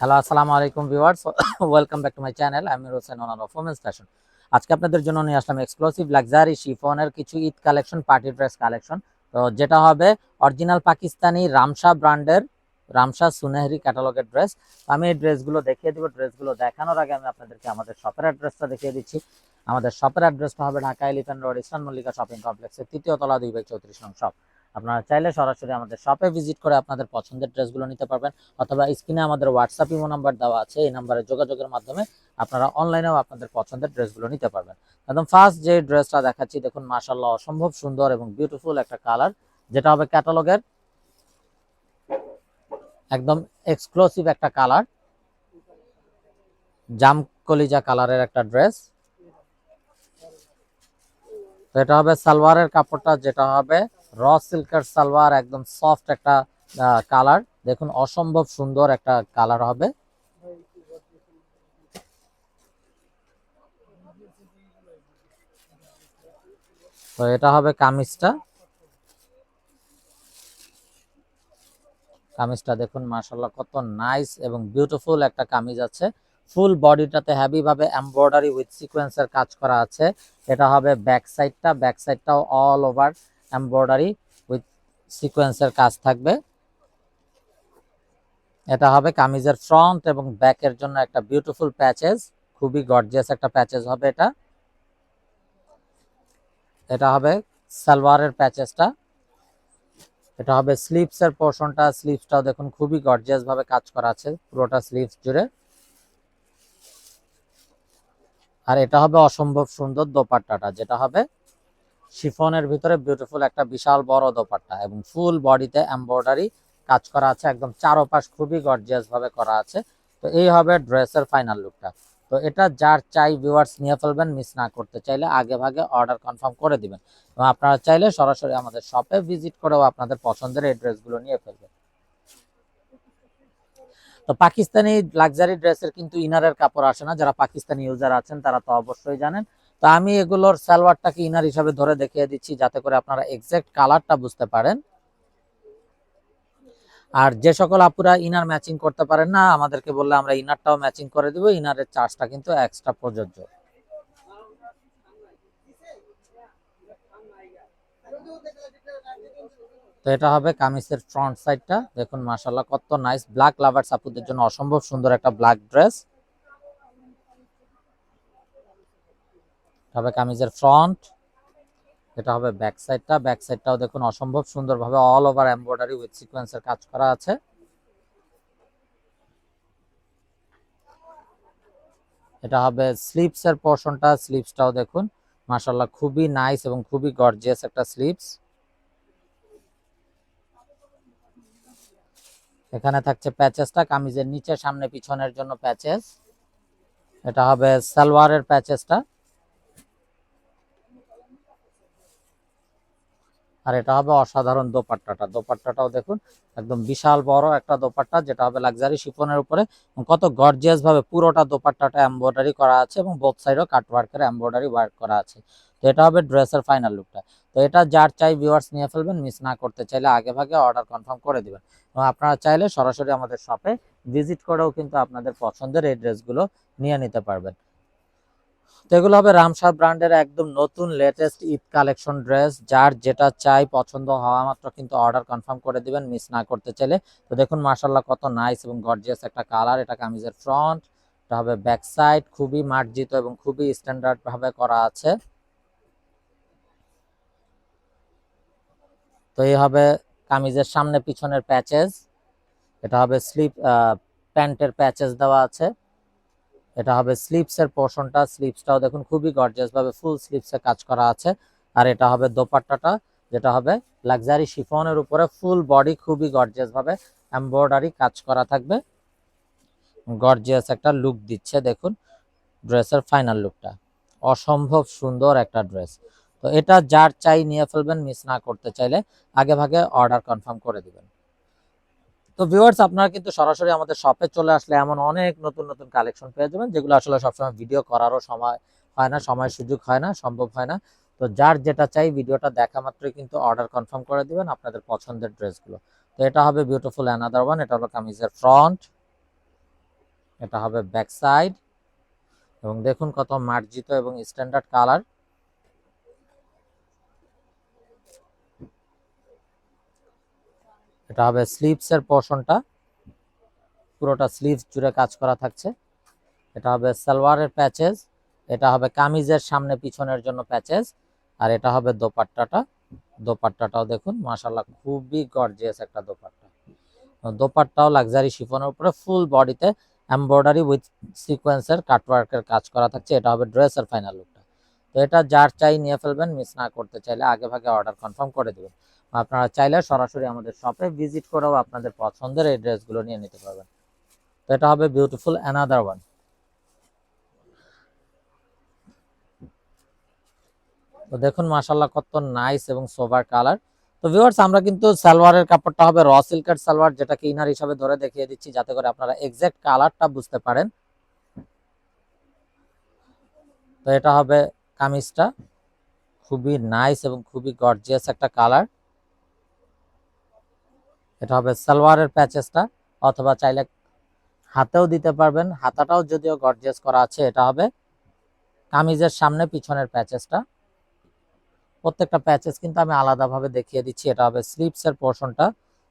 Hello, আসসালামু আলাইকুম viewers. Welcome back to my channel. আমি Hossain, owner of women's fashion. আজকে আপনাদের জন্য নিয়ে আসলাম এক্সক্লুসিভ লাক্সারি শিফনের কিছু Eid collection, party dress collection. তো যেটা হবে অরিজিনাল পাকিস্তানি রামশা ব্র্যান্ডের, রামশা সুনেহরি ক্যাটালগের ড্রেস। আমি এই ড্রেসগুলো দেখিয়ে দিব। ড্রেসগুলো দেখানোর আগে আমি আপনাদেরকে আমাদের শপের অ্যাড্রেসটা দেখিয়ে দিচ্ছি। আমাদের শপের অ্যাড্রেসটা হবে Dhaka elephant road, eastern Mallika shopping কমপ্লেক্সের ৩য় তলা, 2/34 নং শপ। আপনারা চাইলে সরাসরি আমাদের শপে ভিজিট করে আপনাদের পছন্দের ড্রেসগুলো নিতে পারবেন, অথবা স্ক্রিনে আমাদের হোয়াটসঅ্যাপ ইমো নাম্বার দেওয়া আছে। এই নাম্বারে যোগাযোগের মাধ্যমে আপনারা অনলাইনেও আপনাদের পছন্দের ড্রেসগুলো নিতে পারবেন। একদম ফার্স্ট যে ড্রেসটা দেখাচ্ছি, দেখুন মাশাআল্লাহ অসম্ভব সুন্দর এবং বিউটিফুল একটা কালার, যেটা হবে ক্যাটালগের একদম এক্সক্লুসিভ একটা কালার, জাম কলিজা কালারের একটা ড্রেস। তো এটা হবে সালোয়ারের কাপড়টা, যেটা হবে র সিল্কের সালোয়ার, একদম সফট একটা কালার। দেখুন অসম্ভব সুন্দর একটা কালার হবে। তো এটা হবে কামিজটা। কামিজটা দেখুন মাশাআল্লাহ কত নাইস এবং বিউটিফুল একটা কামিজ আছে। ফুল বডিটাতে হেভি ভাবে এমব্রয়ডারি উইথ সিকোয়েন্সের কাজ করা আছে। এটা হবে ব্যাক সাইডটা, ব্যাক সাইডটাও অল ওভার এমব্রয়ডারি উইথ সিকোয়েন্সের কাজ থাকবে। এটা হবে কামিজের ফ্রন্ট এবং ব্যাকের জন্য একটা বিউটিফুল প্যাচেস, খুবই গর্জিয়াস একটা প্যাচেস হবে এটা। এটা হবে সালোয়ারের প্যাচেসটা। এটা হবে স্লিভসের পোর্শনটা, স্লিভসটাও দেখুন খুবই গর্জিয়াস ভাবে কাজ করা আছে পুরোটা স্লিভস জুড়ে। আর এটা হবে অসম্ভব সুন্দর দোপাট্টাটা, যেটা হবে শিফনের ভিতরে বিউটিফুল একটা বিশাল বড় দোপাট্টা এবং ফুল বডিতে এমব্রয়ডারি কাজ করা আছে, একদম চারপাশ খুবই গর্জিয়াস ভাবে করা আছে। তো এই হবে ড্রেসের ফাইনাল লুকটা। তো এটা যার চাই ভিউয়ার্স নিয়ে ফেলবেন, মিস না করতে চাইলে আগে ভাগে অর্ডার কনফার্ম করে দিবেন, এবং আপনারা চাইলে সরাসরি আমাদের শপে ভিজিট করেও আপনাদের পছন্দের এই ড্রেসগুলো নিয়ে ফেলবেন। তো পাকিস্তানি লাক্সারি ড্রেসের কিন্তু ইনারের কাপড় আসে না, যারা পাকিস্তানি ইউজার আছেন তারা তো অবশ্যই জানেন। তো আমি এগুলোর সালোয়ারটাকে ইনার হিসাবে ধরে দেখিয়ে দিচ্ছি, যাতে করে আপনারা এক্সাক্ট কালারটা বুঝতে পারেন। আর যে সকল আপুরা ইনার ম্যাচিং করতে পারেন না, আমাদেরকে বললে আমরা ইনারটাও ম্যাচিং করে দিব। ইনারের চার্জটা কিন্তু এক্সট্রা প্রযোজ্য। তো এটা হবে কামিজের ফ্রন্ট সাইডটা, দেখুন মাশাআল্লাহ কত নাইস। ব্ল্যাক লাভার্স আপুদের জন্য অসম্ভব সুন্দর একটা ব্ল্যাক ড্রেস হবে কামিজের ফ্রন্ট। এটা হবে ব্যাক সাইডটা, ব্যাক সাইডটাও দেখুন অসম্ভব সুন্দরভাবে অল ওভার এমব্রয়ডারি উইথ সিকোয়েন্সের কাজ করা আছে। এটা হবে স্লিভসের পোর্শনটা, স্লিভসটাও দেখুন মাশাআল্লাহ খুবই নাইস এবং খুবই গর্জিয়াস একটা স্লিভস। এখানে থাকছে প্যাচেসটা, কামিজের নিচে সামনে পিছনের জন্য প্যাচেস। এটা হবে সালোয়ারের প্যাচেসটা। আর এটা হবে অসাধারণ দোপাট্টাটা, দোপাট্টাটাও দেখুন একদম বিশাল বড় একটা দোপাট্টা, যেটা হবে লাক্সারি শিফনের উপরে। কত গর্জিয়াস ভাবে পুরোটা দোপাট্টাটা এমব্রয়ডারি করা আছে এবং বোথ সাইডও কাটওয়ার্কের এমব্রয়ডারি ওয়ার্ক করা আছে। তো এটা হবে ড্রেসের ফাইনাল লুকটা। তো এটা যার চাই ভিউয়ার্স নিয়ে ফেলবেন, মিস না করতে চাইলে আগে ভাগে অর্ডার কনফার্ম করে দিবেন, এবং আপনারা চাইলে সরাসরি আমাদের শপে ভিজিট করেও কিন্তু আপনাদের পছন্দের এই ড্রেসগুলো নিয়ে নিতে পারবেন। তো এগুলো হবে রামসা ব্র্যান্ডের একদম নতুন লেটেস্ট ঈদ কালেকশন ড্রেস। যার যেটা চাই পছন্দ হওয়া মাত্র কিন্তু অর্ডার কনফার্ম করে দিবেন, মিস না করতে চাইলে। তো দেখুন মাশাআল্লাহ কত নাইস এবং গর্জিয়াস একটা কালার। এটা কামিজের ফ্রন্ট, এটা হবে ব্যাক সাইড, খুবই মার্জিত এবং খুবই স্ট্যান্ডার্ড ভাবে করা আছে। তো এই হবে কামিজের সামনে পিছনের প্যাচেস। এটা হবে স্লিপ, প্যান্টের প্যাচেস দেওয়া আছে। এটা হবে স্লিভসের পোর্শনটা, স্লিভসটাও দেখুন খুবই গর্জিয়াস ভাবে ফুল স্লিভসে কাজ করা আছে। আর এটা হবে দোপাট্টাটা, যেটা হবে লাক্সারি শিফনের উপরে ফুল বডি খুবই গর্জিয়াস ভাবে এমব্রয়ডারি কাজ করা থাকবে। গর্জিয়াস একটা লুক দিচ্ছে দেখুন ড্রেসের ফাইনাল লুকটা। অসম্ভব সুন্দর একটা ড্রেস। তো এটা যার চাই নিয়ে ফেলবেন, মিস না করতে চাইলে আগে ভাগে অর্ডার কনফার্ম করে দিবেন। তো ভিউয়ার্স, আপনারা কিন্তু সরাসরি আমাদের শপে চলে আসলে এমন অনেক নতুন নতুন কালেকশন পেয়ে যাবেন, যেগুলো আসলে সবসময় ভিডিও করারও সময় হয় না, সময় সুযোগ হয় না, সম্ভব হয় না। তো যার যেটা চাই ভিডিওটা দেখা মাত্রই কিন্তু অর্ডার কনফার্ম করে দিবেন আপনাদের পছন্দের ড্রেসগুলো। তো এটা হবে বিউটিফুল অ্যানাদার ওয়ান। এটা হলো কামিজের ফ্রন্ট। এটা হবে ব্যাক সাইড, এবং দেখুন কত মার্জিত এবং স্ট্যান্ডার্ড কালার। এটা হবে স্লিভস এর পোরশনটা, পুরোটা স্লিভস জুড়ে কাজ করা থাকছে। এটা হবে সালোয়ারের প্যাচেস, এটা হবে কামিজের সামনে পিছনের জন্য প্যাচেস, আর এটা হবে দোপাট্টাটা। দোপাট্টাটাও দেখুন মাশাআল্লাহ খুবই গর্জিয়াস একটা দোপাট্টা। দোপাট্টাও লাক্সারি শিফনের উপরে ফুল বডিতে এমব্রয়ডারি উইথ সিকোয়েন্সের কাটওয়ার্কের কাজ করা থাকছে। এটা হবে ড্রেসের ফাইনাল লুকটা। তো এটা যার চাই নিয়ে ফেলবেন, মিস না করতে চাইলে আগে ভাগে অর্ডার কনফার্ম করে দেবেন। আপনারা চাইলে সরাসরি আমাদের শপে ভিজিট করেও আপনাদের পছন্দের এই ড্রেসগুলো নিয়ে নিতে পারবেন। তো এটা হবে বিউটিফুল অ্যানাদার ওয়ান। তো দেখুন মাশাআল্লাহ কত নাইস এবং সোবার কালার। তো ভিউয়ার্স, আমরা কিন্তু সালোয়ারের কাপড়টা হবে র সিল্কের সালোয়ার, যেটাকে ইনার হিসাবে ধরে দেখিয়ে দিচ্ছি যাতে করে আপনারা এক্সাক্ট কালারটা বুঝতে পারেন। তো এটা হবে কামিজটা, খুবই নাইস এবং খুবই গর্জিয়াস একটা কালার। এটা হবে সালোয়ারের প্যাচেসটা, অথবা চাইলে হাতেও দিতে পারবেন, হাতাটাও যদিও গর্জিয়াস করা আছে। এটা হবে কামিজের সামনে পিছনের প্যাচেসটা, প্রত্যেকটা প্যাচেস কিন্তু আমি আলাদাভাবে দেখিয়ে দিচ্ছি। এটা হবে স্লিভস এর পোরশনটা,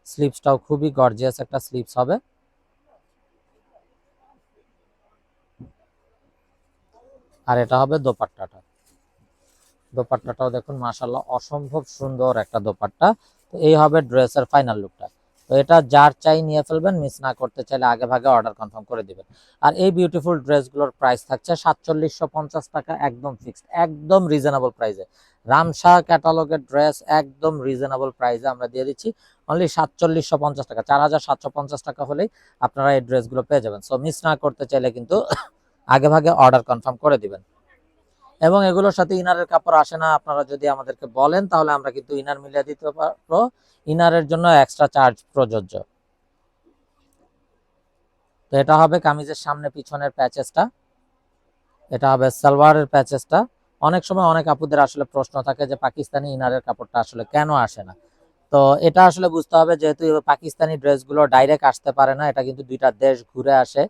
স্লিভসটাও খুবই গর্জিয়াস একটা স্লিভস হবে। আর এটা হবে দোপাট্টাটা, দোপাট্টাটাও দেখুন মাশাআল্লাহ অসম্ভব সুন্দর একটা দোপাট্টা। তো এই হবে ড্রেসের ফাইনাল লুকটা। তো এটা যার চাই নিয়ে ফেলবেন, মিস না করতে চাইলে আগে ভাগে অর্ডার কনফার্ম করে দিবেন। আর এই বিউটিফুল ড্রেসগুলোর প্রাইস থাকছে 4750 টাকা, একদম ফিক্সড, একদম রিজনেবল প্রাইসে। রামশাহ ক্যাটালগের ড্রেস একদম রিজনেবল প্রাইসে আমরা দিয়ে দিচ্ছি, অনলি 4750 টাকা। 4750 টাকা হলেই আপনারা এই ড্রেসগুলো পেয়ে যাবেন। সো মিস না করতে চাইলে কিন্তু আগে ভাগে অর্ডার কনফার্ম করে দিবেন। এবং এগুলোর সাথে ইনারের কাপড় আসে না, আপনারা যদি আমাদেরকে বলেন তাহলে আমরা কিন্তু ইনার মিলিয়ে দিতে পারবো। ইনারের জন্য এক্সট্রা চার্জ প্রযোজ্য। তো এটা হবে কামিজের সামনে পিছনের প্যাচেসটা, এটা হবে সালোয়ারের প্যাচেসটা। অনেক সময় অনেক আপুদের আসলে প্রশ্ন থাকে যে পাকিস্তানি ইনারের কাপড়টা আসলে কেন আসে না। তো এটা আসলে বুঝতে হবে, যেহেতু পাকিস্তানি ড্রেসগুলো ডাইরেক্ট আসতে পারে না, এটা কিন্তু দুইটা দেশ ঘুরে আসে।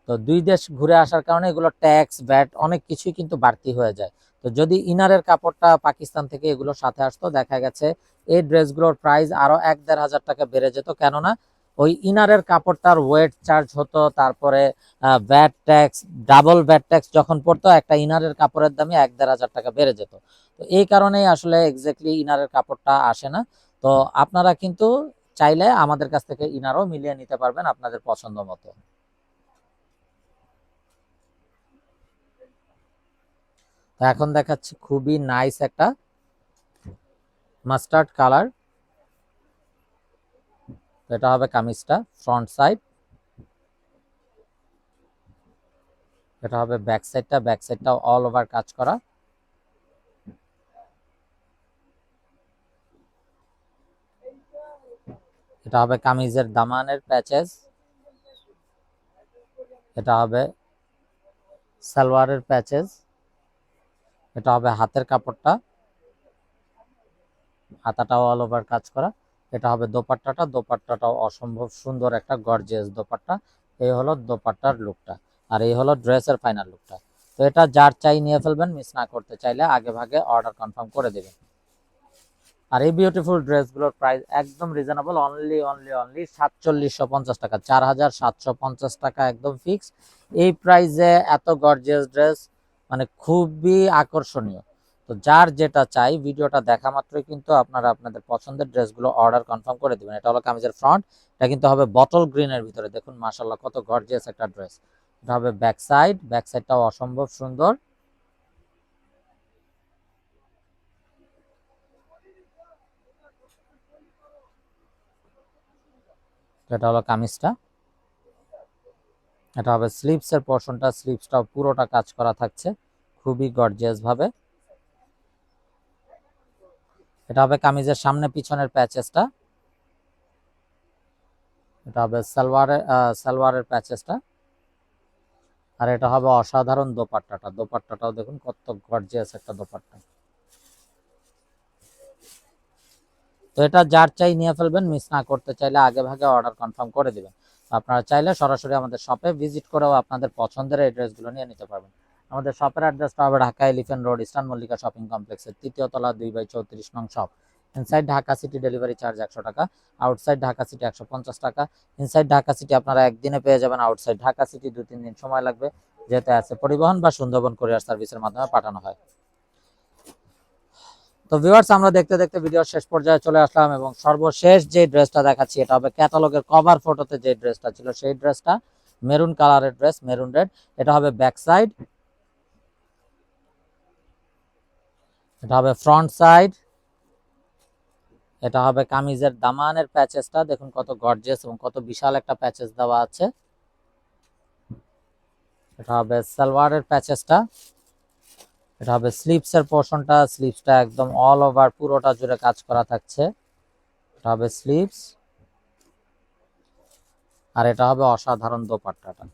তো দুই দেশ ঘুরে আসার কারণে এগুলো ট্যাক্স ভ্যাট অনেক কিছুই কিন্তু বাড়তি হয়ে যায়। তো যদি ইনারের কাপড়টা পাকিস্তান থেকে এগুলোর সাথে আসতো, দেখা গেছে এই ড্রেসগুলোর প্রাইস আরো 1-1500 টাকা বেড়ে যেত। কেননা ওই ইনারের কাপড়টার ওয়েট চার্জ হতো, তারপরে VAT tax, double VAT tax যখন পড়তো, একটা ইনারের কাপড়ের দামে 1-1500 টাকা বেড়ে যেত। তো এই কারণেই আসলে এক্স্যাক্টলি ইনারের কাপড়টা আসে না। তো আপনারা কিন্তু চাইলে আমাদের কাছ থেকে ইনারও মিলিয়ে নিতে পারবেন আপনাদের পছন্দ মতো। তো এখন দেখাচ্ছি খুবই নাইস একটা মাস্টার্ড কালার। এটা হবে কামিজটা ফ্রন্ট সাইড, এটা হবে ব্যাক সাইডটা, ব্যাক সাইডটাও অল ওভার কাজ করা। এটা হবে কামিজের দামানের প্যাচেস, এটা হবে সালোয়ারের প্যাচেস, এটা হবে হাতের কাপড়টা, হাতাটাও অল ওভার কাজ করা। এটা হবে দোপাট্টাটা, দোপাট্টাটাও অসম্ভব সুন্দর একটা গর্জিয়াস দোপাট্টা। এই হলো দোপাট্টার লুকটা, আর এই হলো ড্রেসের ফাইনাল লুকটা। তো এটা যার চাই নিয়ে ফেলবেন, মিস না করতে চাইলে আগে ভাগে অর্ডার কনফার্ম করে দেবেন। আর এই বিউটিফুল ড্রেসগুলোর প্রাইস একদম রিজনেবল, অনলি অনলি অনলি 4750 টাকা, 4750 টাকা একদম ফিক্সড। এই প্রাইসে এত গর্জিয়াস ড্রেস মানে খুবই আকর্ষণীয়। তো যার যেটা চাই ভিডিওটা দেখা মাত্রই কিন্তু আপনারা আপনাদের পছন্দের ড্রেসগুলো অর্ডার কনফার্ম করে দিবেন। এটা হলো কামিজের ফ্রন্ট, এটা কিন্তু হবে বটল গ্রিনের ভিতরে, দেখুন মাশাআল্লাহ কত গর্জিয়াস একটা ড্রেস। এটা হবে ব্যাক সাইড, ব্যাক সাইডটাও অসম্ভব সুন্দর। এটা হলো কামিজটা, এটা হবে স্লিভস এর পোরশনটা, স্লিভসটাও পুরোটা কাজ করা থাকছে খুবই গর্জিয়াস ভাবে। এটা হবে কামিজের সামনে পিছনের প্যাচেসটা, এটা হবে সালোয়ারের প্যাচেসটা। আর এটা হবে অসাধারণ দোপাট্টাটা, দোপাট্টাটাও দেখুন কত গর্জিয়াস একটা দোপাট্টা। তো এটা যার চাই নিয়ে ফেলবেন, মিস না করতে চাইলে আগে ভাগে অর্ডার কনফার্ম করে দিবেন। আপনারা চাইলে সরাসরি আমাদের শপে ভিজিট করেও আপনাদের পছন্দের এই ড্রেসগুলো নিয়ে নিতে পারবেন। আমাদের শপের অ্যাড্রেসটা হবে Dhaka elephant road, eastern Mallika shopping কমপ্লেক্সের ৩য় তলা 2/34 নং shop. Inside Dhaka city delivery charge 100 টাকা, আউটসাইড ঢাকা সিটি 150 টাকা। ইনসাইড ঢাকা সিটি আপনারা একদিনে পেয়ে যাবেন, আউটসাইড ঢাকা সিটি 2-3 দিন সময় লাগবে, যেতে আছে পরিবহন বা সুন্দরবন কুরিয়ার সার্ভিসের মাধ্যমে পাঠানো হয়। তো ভিউয়ার্স, আমরা দেখতে দেখতে ভিডিওর শেষ পর্যায়ে চলে আসলাম এবং সর্বশেষ যে ড্রেসটা দেখাচ্ছি এটা হবে ক্যাটালগের কভার ফটোতে যে ড্রেসটা ছিল সেই ড্রেসটা, মেরুন কালারের ড্রেস, মেরুন রেড। এটা হবে ব্যাক সাইড, এটা হবে ফ্রন্ট সাইড, এটা হবে কামিজের দামানের প্যাচেসটা, দেখুন কত গর্জিয়াস এবং কত বিশাল একটা প্যাচেস দেওয়া আছে। এটা হবে সালোয়ারের প্যাচেসটা, এটা হবে স্লিভসের পোর্শনটা, স্লিভসটা একদম অল ওভার পুরোটা জুড়ে কাজ করা থাকছে। এটা হবে স্লিভস, আর এটা হবে অসাধারণ দোপাট্টাটা।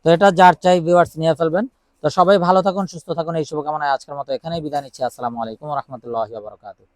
তো এটা যার চাই ভিউয়ার্স নিয়ে ফেলবেন। তো সবাই ভালো থাকুন, সুস্থ থাকুন, এই শুভকামনায় আজকের মতো এখানেই বিদায় নিচ্ছি। আসসালামু আলাইকুম ওয়া রাহমাতুল্লাহি ওয়া বারাকাতুহু।